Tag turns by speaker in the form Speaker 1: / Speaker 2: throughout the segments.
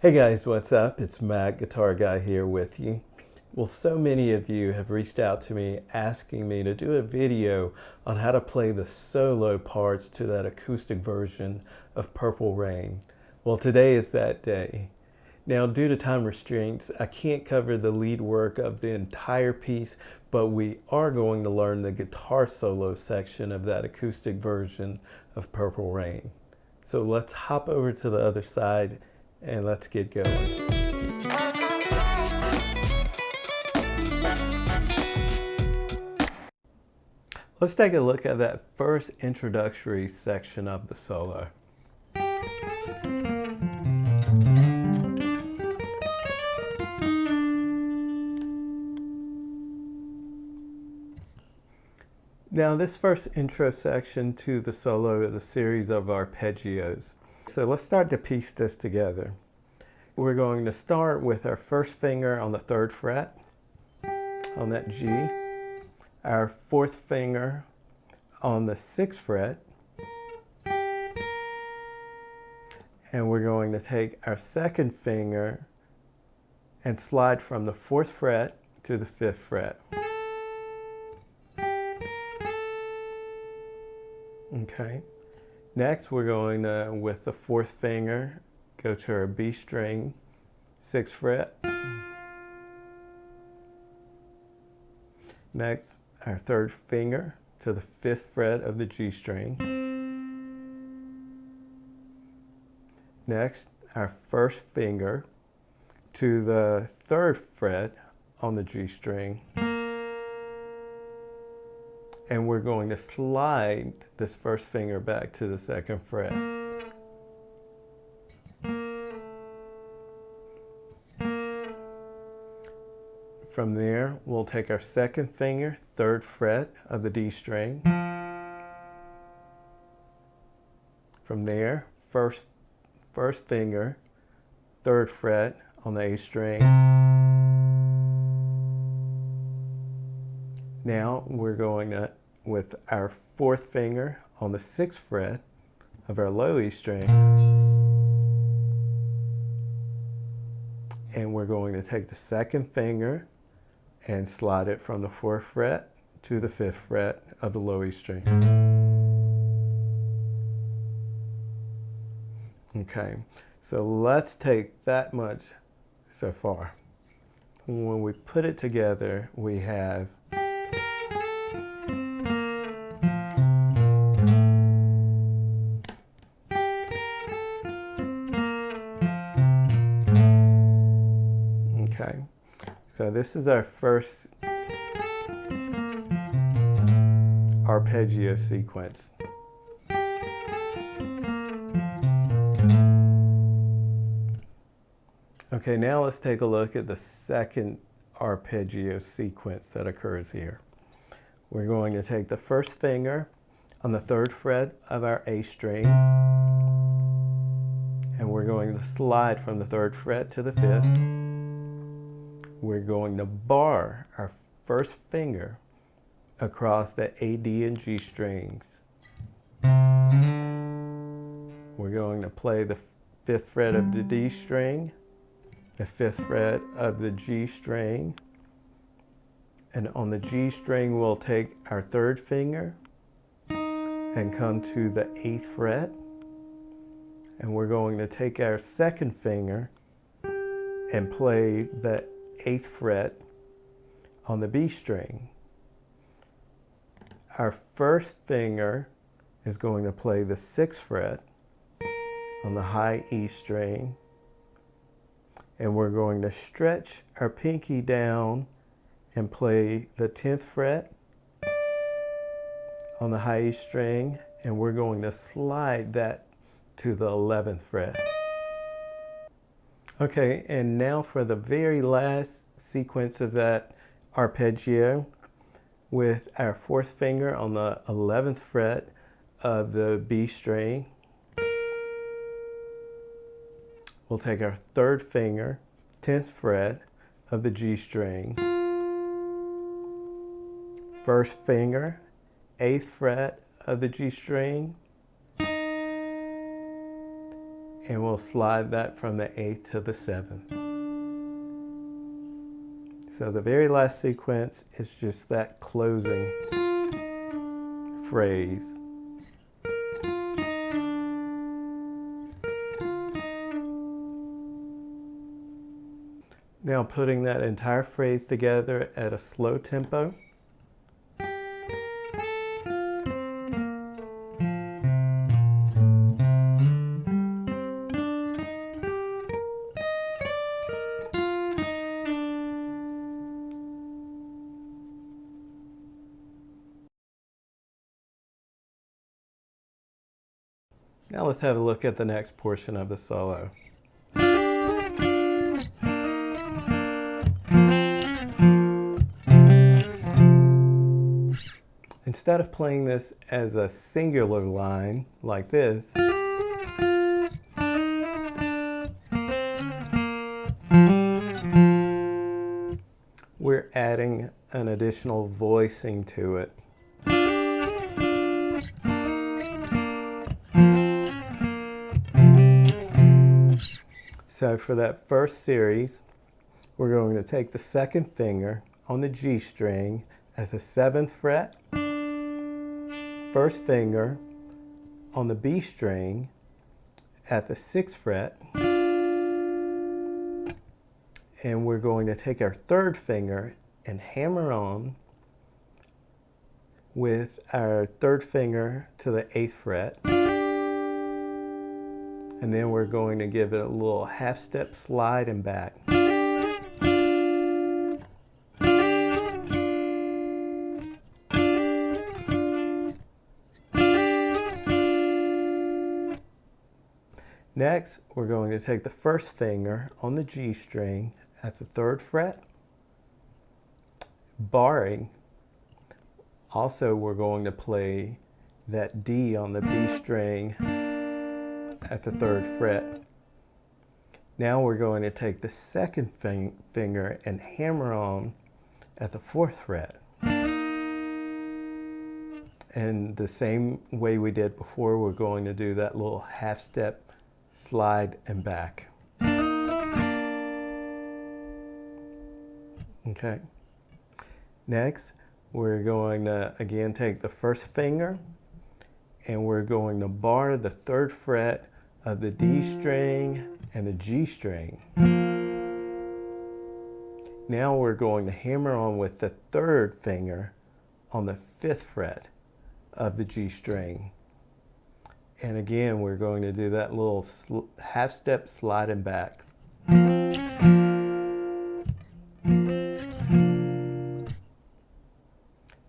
Speaker 1: Hey guys, what's up? It's Mack, Guitar Guy here with you. Well, so many of you have reached out to me asking me to do a video on how to play the solo parts to that acoustic version of Purple Rain. Well, today is that day. Now, due to time restraints, I can't cover the lead work of the entire piece, but we are going to learn the guitar solo section of that acoustic version of Purple Rain. So let's hop over to the other side and let's get going. Let's take a look at that first introductory section of the solo. Now, this first intro section to the solo is a series of arpeggios. So let's start to piece this together. We're going to start with our first finger on the 3rd fret on that G, our 4th finger on the 6th fret, and we're going to take our 2nd finger and slide from the 4th fret to the 5th fret. Okay. Next, we're going to, with the 4th finger, go to our B string, 6th fret. Next, our 3rd finger to the 5th fret of the G string. Next, our 1st finger to the 3rd fret on the G string. And we're going to slide this 1st finger back to the 2nd fret. From there, we'll take our 2nd finger, 3rd fret of the D string. From there, first finger, 3rd fret on the A string. Now we're going to, with our 4th finger on the 6th fret of our low E string, and we're going to take the 2nd finger and slide it from the 4th fret to the 5th fret of the low E string. Okay, so let's take that much so far. When we put it together, we have okay. So this is our first arpeggio sequence. Okay, now let's take a look at the second arpeggio sequence that occurs here. We're going to take the 1st finger on the 3rd fret of our A string, and we're going to slide from the 3rd fret to the 5th. We're going to bar our 1st finger across the A, D, and G strings. We're going to play the 5th fret of the D string, the 5th fret of the G string, and on the G string we'll take our 3rd finger and come to the 8th fret, and we're going to take our 2nd finger and play the 8th fret on the B string. Our 1st finger is going to play the 6th fret on the high E string, and we're going to stretch our pinky down and play the 10th fret on the high E string, and we're going to slide that to the 11th fret. Okay, and now for the very last sequence of that arpeggio, with our 4th finger on the 11th fret of the B string, we'll take our 3rd finger, 10th fret of the G string, 1st finger, 8th fret of the G string, and we'll slide that from the 8th to the 7th. So the very last sequence is just that closing phrase. Now putting that entire phrase together at a slow tempo. Now let's have a look at the next portion of the solo. Instead of playing this as a singular line like this, we're adding an additional voicing to it. So for that first series, we're going to take the second finger on the G string at the 7th fret, first finger on the B string at the 6th fret, and we're going to take our third finger and hammer on with our third finger to the 8th fret. And then we're going to give it a little half step slide and back. Next, we're going to take the first finger on the G string at the 3rd fret, barring. Also, we're going to play that D on the B string at the 3rd fret. Now we're going to take the second finger and hammer on at the 4th fret. And the same way we did before, we're going to do that little half step slide and back. Okay. Next, we're going to again take the first finger and we're going to bar the 3rd fret of the D string and the G string. Now we're going to hammer on with the 3rd finger on the 5th fret of the G string. And again, we're going to do that little half step slide and back.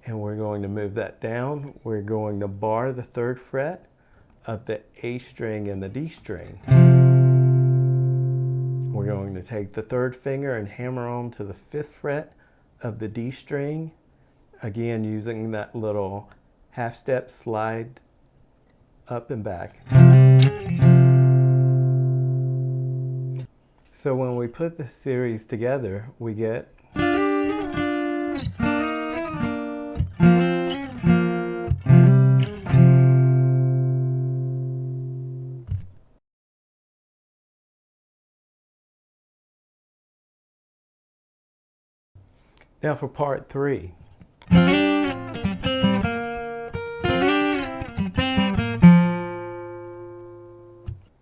Speaker 1: And we're going to move that down. We're going to bar the 3rd fret of the A string and the D string. We're going to take the 3rd finger and hammer on to the 5th fret of the D string. Again, using that little half step slide up and back. So when we put this series together, we get now for part 3.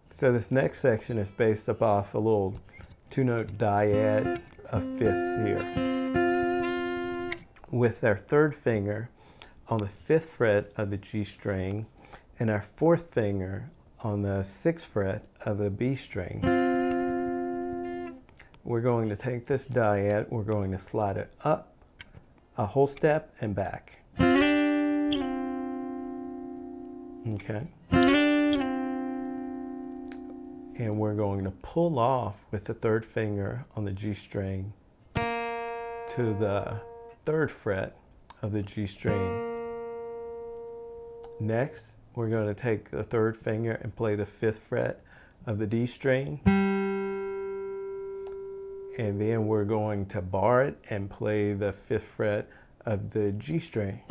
Speaker 1: So this next section is based off a little 2-note dyad of 5ths here. With our 3rd finger on the 5th fret of the G string and our 4th finger on the 6th fret of the B string. We're going to take this dyad, we're going to slide it up a whole step and back. Okay. And we're going to pull off with the 3rd finger on the G string to the 3rd fret of the G string. Next, we're going to take the 3rd finger and play the 5th fret of the D string. And then we're going to bar it and play the 5th fret of the G string.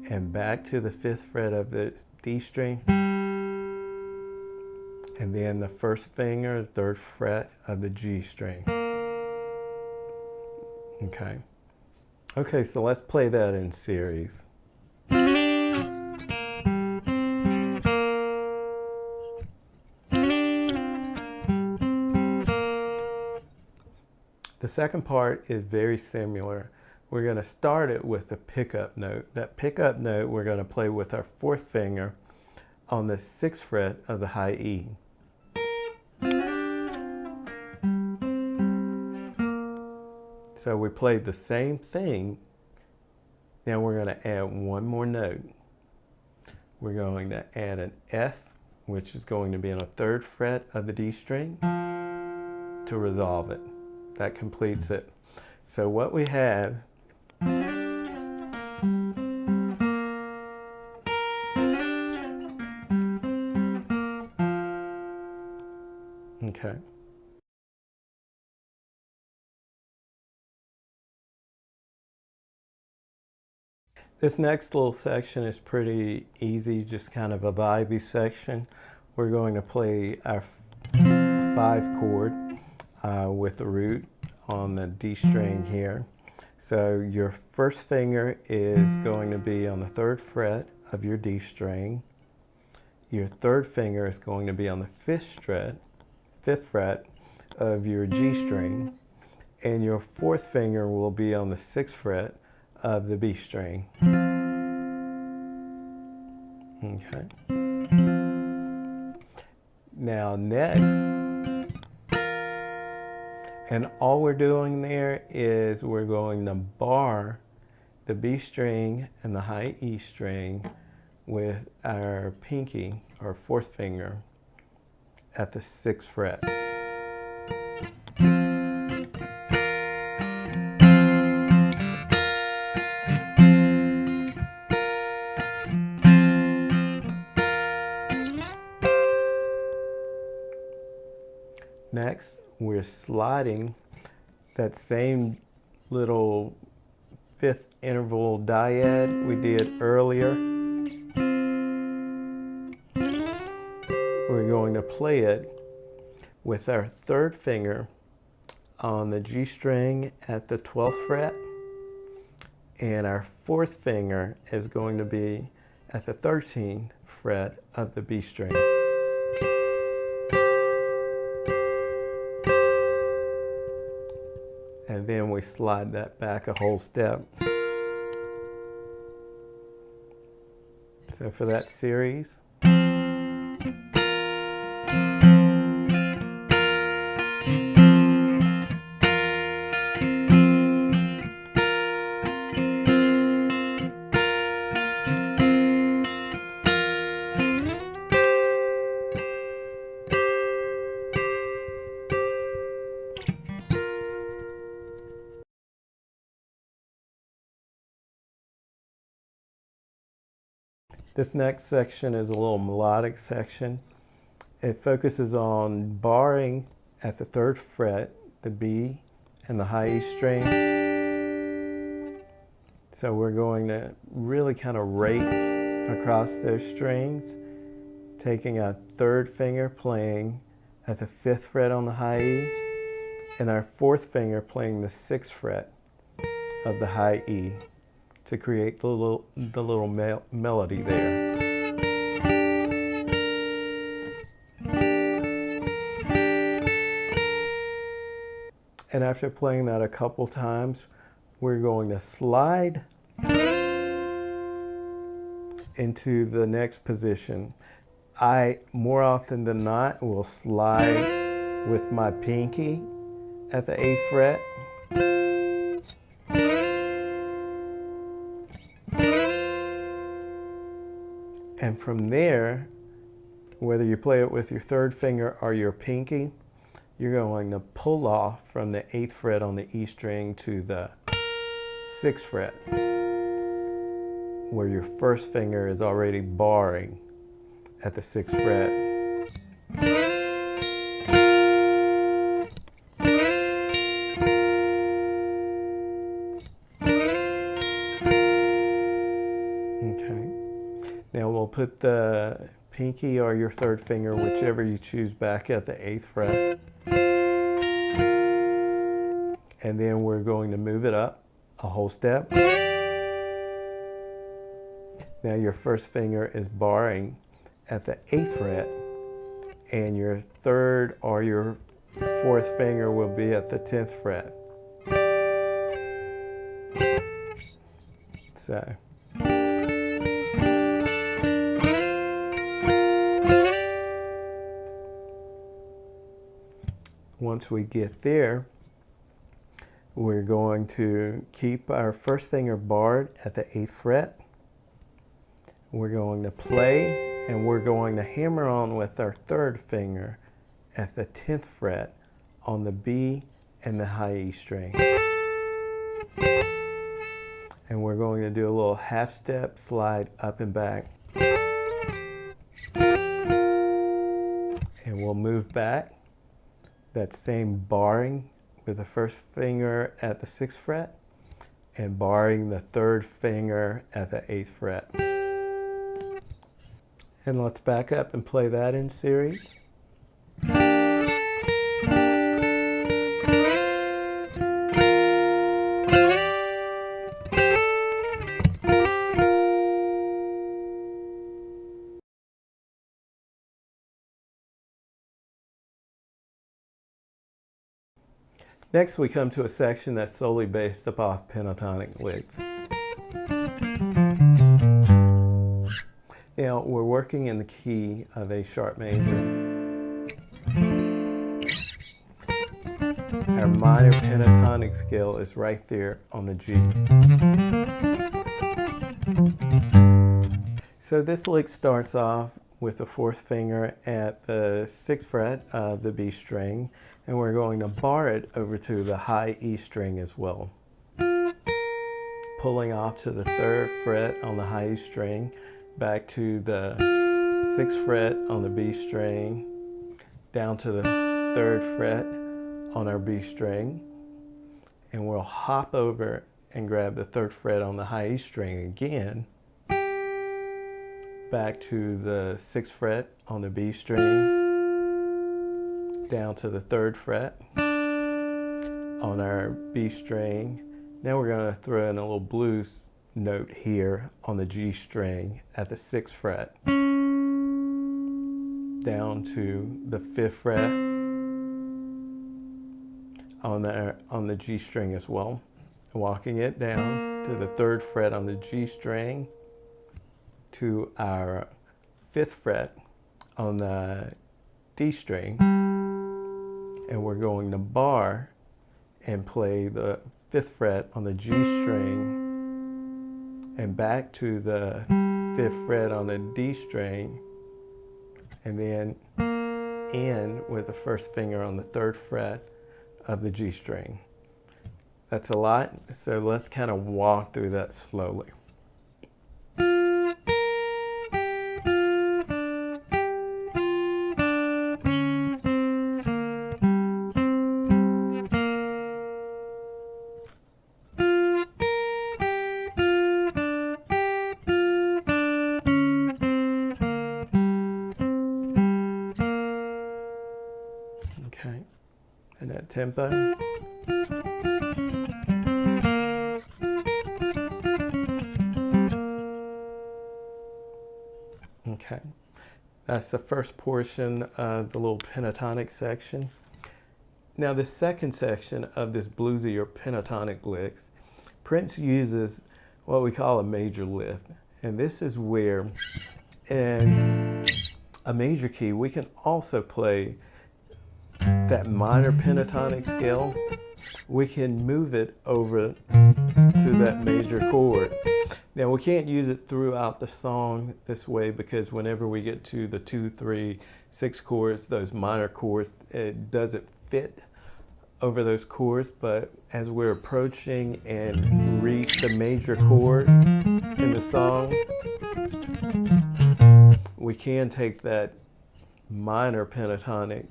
Speaker 1: And back to the 5th fret of the D string. And then we're going to pull off with the 3rd finger on the G string to the 3rd fret of the D string. Next, we're going to take the 3rd finger and play the 5th fret of the D string. And then we're going to bar it and play the 5th fret of the G string. And back to the 5th fret of the D string. and then the first finger, 3rd fret of the G string. Okay. Okay, so let's play that in series. The second part is very similar. We're going to start it with a pickup note. That pickup note we're going to play with our 4th finger on the 6th fret of the high E. So we played the same thing. Now we're going to add one more note. We're going to add an F, which is going to be on the 3rd fret of the D string, to resolve it. That completes it. So what we have okay. This next little section is pretty easy, just kind of a vibey section. We're going to play our 5 chord with the root on the D string here. So your first finger is going to be on the 3rd fret of your D string. Your 3rd finger is going to be on the 5th fret of your G string. And your 4th finger will be on the 6th fret of the B string. Okay. Now next, and all we're doing there is we're going to bar the B string and the high E string with our pinky, or 4th finger, at the 6th fret. Next, we're sliding that same little 5th interval dyad we did earlier. We're going to play it with our 3rd finger on the G string at the 12th fret, and our 4th finger is going to be at the 13th fret of the B string. And then we slide that back a whole step. So for that series, this next section is a little melodic section. It focuses on barring at the 3rd fret, the B and the high E string. So we're going to really kind of rake across those strings, taking our 3rd finger playing at the 5th fret on the high E, and our 4th finger playing the 6th fret of the high E, to create the little melody there. And after playing that a couple times, we're going to slide into the next position. I, more often than not, will slide with my pinky at the 8th fret. And from there, whether you play it with your 3rd finger or your pinky, you're going to pull off from the 8th fret on the E string to the 6th fret, where your 1st finger is already barring at the 6th fret. Okay. Now we'll put the pinky or your third finger, whichever you choose, back at the 8th fret. And then we're going to move it up a whole step. Now your first finger is barring at the 8th fret, and your third or your fourth finger will be at the 10th fret. So. Once we get there, we're going to keep our first finger barred at the 8th fret. We're going to play, and we're going to hammer on with our third finger at the 10th fret on the B and the high E string. And we're going to do a little half step slide up and back. And we'll move back. That same barring with the first finger at the 6th fret and barring the third finger at the 8th fret. And let's back up and play that in series. Next, we come to a section that's solely based upon pentatonic licks. Now, we're working in the key of A sharp major. Our minor pentatonic scale is right there on the G. So this lick starts off with the fourth finger at the 6th fret of the B string, and we're going to bar it over to the high E string as well. Pulling off to the 3rd fret on the high E string, back to the 6th fret on the B string, down to the 3rd fret on our B string, and we'll hop over and grab the 3rd fret on the high E string again, back to the 6th fret on the B string, down to the 3rd fret on our B string. Now we're going to throw in a little blues note here on the G string at the 6th fret, down to the 5th fret on the G string as well, walking it down to the 3rd fret on the G string, to our 5th fret on the D string, and we're going to bar and play the 5th fret on the G string and back to the 5th fret on the D string, and then end with the first finger on the 3rd fret of the G string. That's a lot, so let's kind of walk through that slowly. Okay, and that tempo. Okay, that's the first portion of the little pentatonic section. Now the second section of this bluesy or pentatonic licks, Prince uses what we call a major lift. And this is where in a major key we can also play that minor pentatonic scale. We can move it over to that major chord. Now we can't use it throughout the song this way, because whenever we get to the 2, 3, 6 chords, those minor chords, it doesn't fit over those chords. But as we're approaching and reach the major chord in the song, we can take that minor pentatonic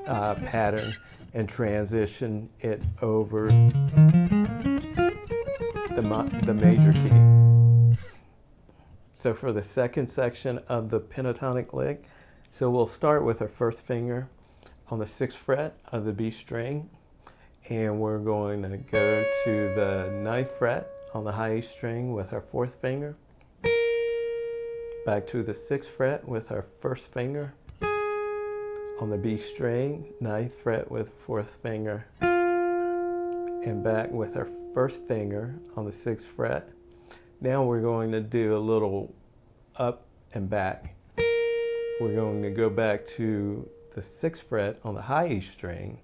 Speaker 1: pattern and transition it over the major key. So for the second section of the pentatonic lick, so we'll start with our first finger on the 6th fret of the B string, and we're going to go to the 9th fret on the high E string with our 4th finger, back to the 6th fret with our 1st finger on the B string, 9th fret with 4th finger, and back with our 1st finger on the 6th fret. Now we're going to do a little up and back. We're going to go back to the 6th fret on the high E string,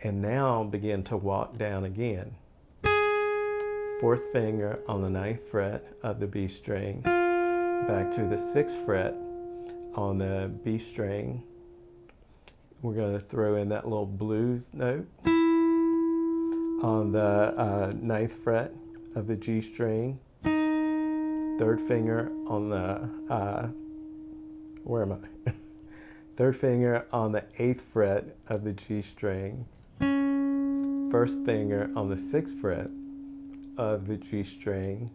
Speaker 1: and now begin to walk down again. 4th finger on the 9th fret of the B string, back to the 6th fret on the B string. We're going to throw in that little blues note on the 9th fret of the G string. 3rd finger on the, where am I? 3rd finger on the 8th fret of the G string. 1st finger on the 6th fret of the G string.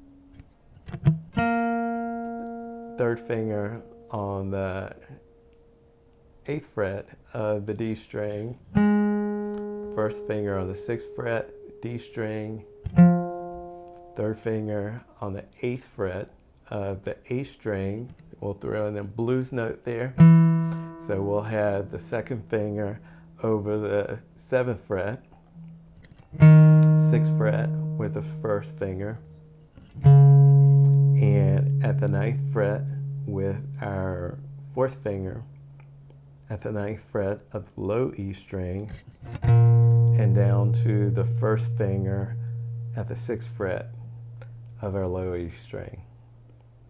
Speaker 1: 3rd finger on the 8th fret of the D string. 1st finger on the 6th fret, D string. 3rd finger on the 8th fret of the A string. We'll throw in a blues note there. So we'll have the 2nd finger over the 7th fret, 6th fret with the 1st finger, and at the 9th fret with our 4th finger at the 9th fret of the low E string, and down to the 1st finger at the 6th fret of our low E string.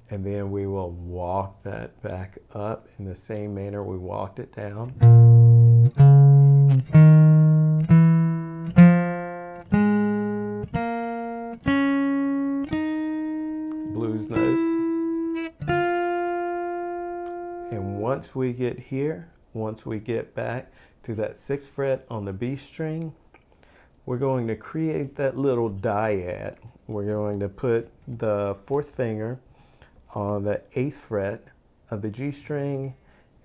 Speaker 1: And then we will walk that back up in the same manner we walked it down. Blues notes. And once we get here, once we get back to that 6th fret on the B string, we're going to create that little dyad. We're going to put the 4th finger on the 8th fret of the G string,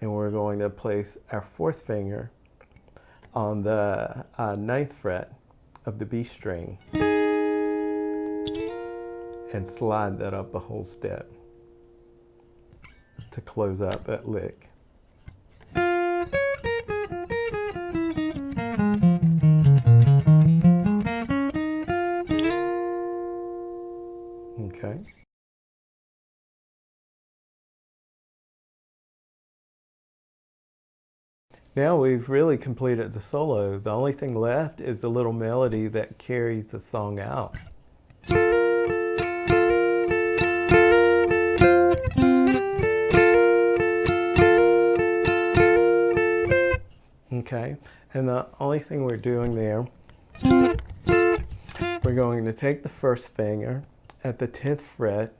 Speaker 1: and we're going to place our 4th finger on the 9th fret of the B string and slide that up a whole step to close out that lick. Okay. Now we've really completed the solo. The only thing left is the little melody that carries the song out. Okay, and the only thing we're doing there, we're going to take the 1st finger at the 10th fret,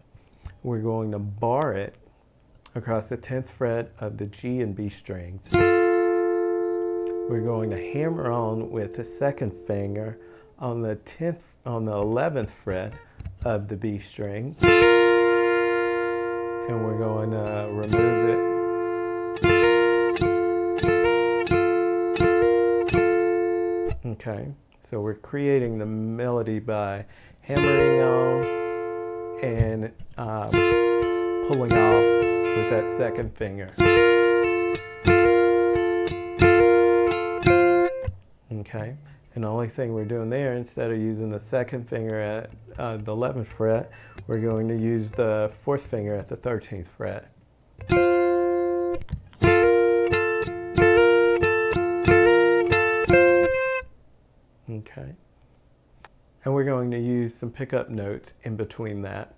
Speaker 1: we're going to bar it across the 10th fret of the G and B strings. We're going to hammer on with the 2nd finger on the 11th fret of the B string, and we're going to remove it. Okay, so we're creating the melody by hammering on and pulling off with that 2nd finger. Okay, and the only thing we're doing there, instead of using the 2nd finger at the 11th fret, we're going to use the 4th finger at the 13th fret. Okay, and we're going to use some pickup notes in between that.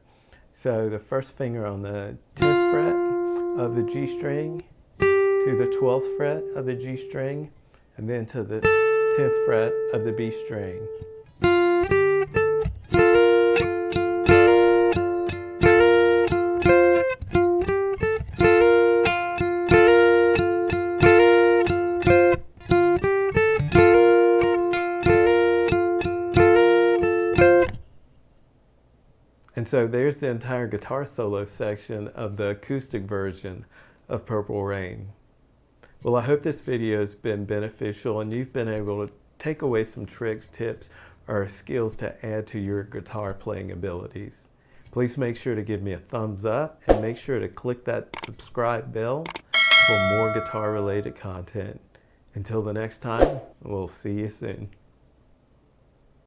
Speaker 1: So the 1st finger on the 10th fret of the G string, to the 12th fret of the G string, and then to the 10th fret of the B string. And so there's the entire guitar solo section of the acoustic version of Purple Rain. Well, I hope this video has been beneficial and you've been able to take away some tricks, tips, or skills to add to your guitar playing abilities. Please make sure to give me a thumbs up and make sure to click that subscribe bell for more guitar related content. Until the next time, we'll see you soon.